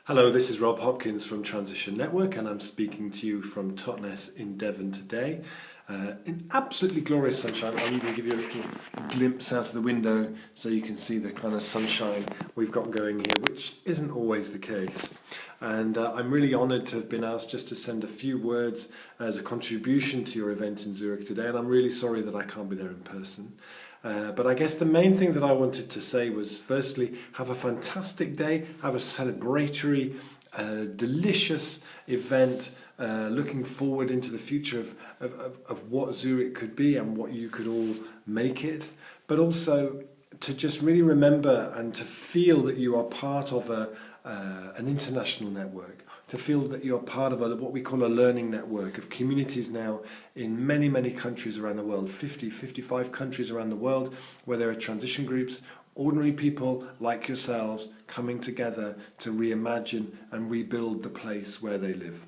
Hello, this is Rob Hopkins from Transition Network, and I'm speaking to you from Totnes in Devon today. In absolutely glorious sunshine. I'll even give you a little glimpse out of the window so you can see the kind of sunshine we've got going here, which isn't always the case. And I'm really honoured to have been asked just to send a few words as a contribution to your event in Zurich today, and I'm really sorry that I can't be there in person. But I guess the main thing that I wanted to say was, firstly, have a fantastic day, have a celebratory, delicious event, looking forward into the future of what Zurich could be and what you could all make it, but also to just really remember and to feel that you are part of an international network, to feel that you're part of what we call a learning network of communities now in many, many countries around the world, 55 countries around the world, where there are transition groups, ordinary people like yourselves coming together to reimagine and rebuild the place where they live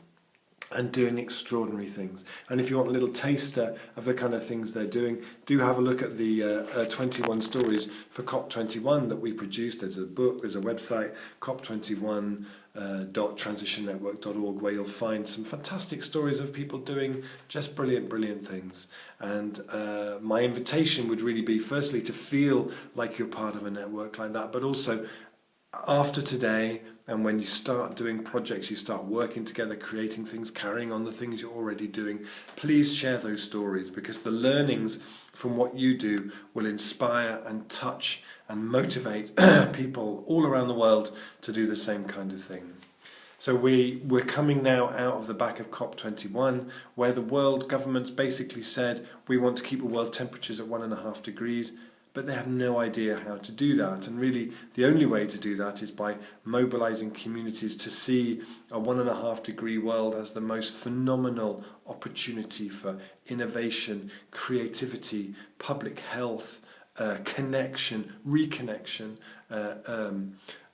and doing extraordinary things. And if you want a little taster of the kind of things they're doing, do have a look at the 21 stories for COP21 that we produced. There's a book, there's a website, cop21.transitionnetwork.org, where you'll find some fantastic stories of people doing just brilliant things. And my invitation would really be, firstly, to feel like you're part of a network like that, but also after today, and when you start doing projects, you start working together, creating things, carrying on the things you're already doing, please share those stories, because the learnings from what you do will inspire and touch and motivate people all around the world to do the same kind of thing. So we're coming now out of the back of COP21, where the world governments basically said we want to keep the world temperatures at 1.5 degrees, but they have no idea how to do that. And really, the only way to do that is by mobilizing communities to see a 1.5 degree world as the most phenomenal opportunity for innovation, creativity, public health, connection, reconnection,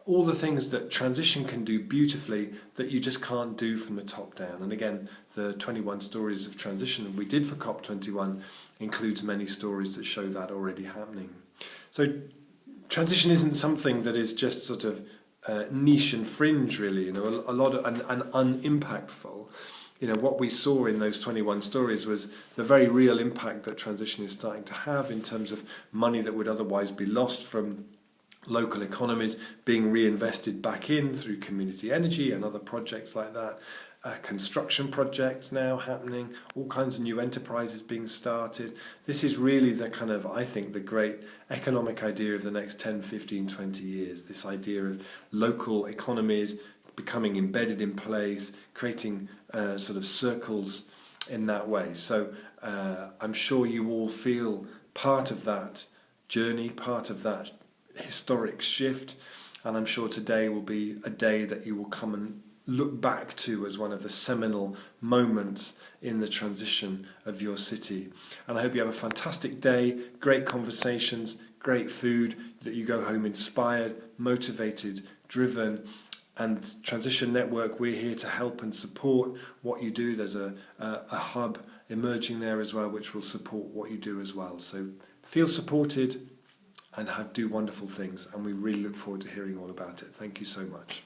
all the things that transition can do beautifully that you just can't do from the top down. And again, the 21 stories of transition that we did for COP21 includes many stories that show that already happening. So transition isn't something that is just sort of niche and fringe, really, a lot of and unimpactful. What we saw in those 21 stories was the very real impact that transition is starting to have in terms of money that would otherwise be lost from local economies being reinvested back in through community energy and other projects like that. Construction projects now happening, all kinds of new enterprises being started. This is really the kind of, I think, the great economic idea of the next 10, 15, 20 years. This idea of local economies becoming embedded in place, creating sort of circles in that way. So I'm sure you all feel part of that journey, part of that historic shift, and I'm sure today will be a day that you will come and look back to as one of the seminal moments in the transition of your city. And I hope you have a fantastic day, great conversations, great food, that you go home inspired, motivated, driven. And Transition Network, we're here to help and support what you do. There's a hub emerging there as well, which will support what you do as well. So feel supported and do wonderful things, and we really look forward to hearing all about it. Thank you so much.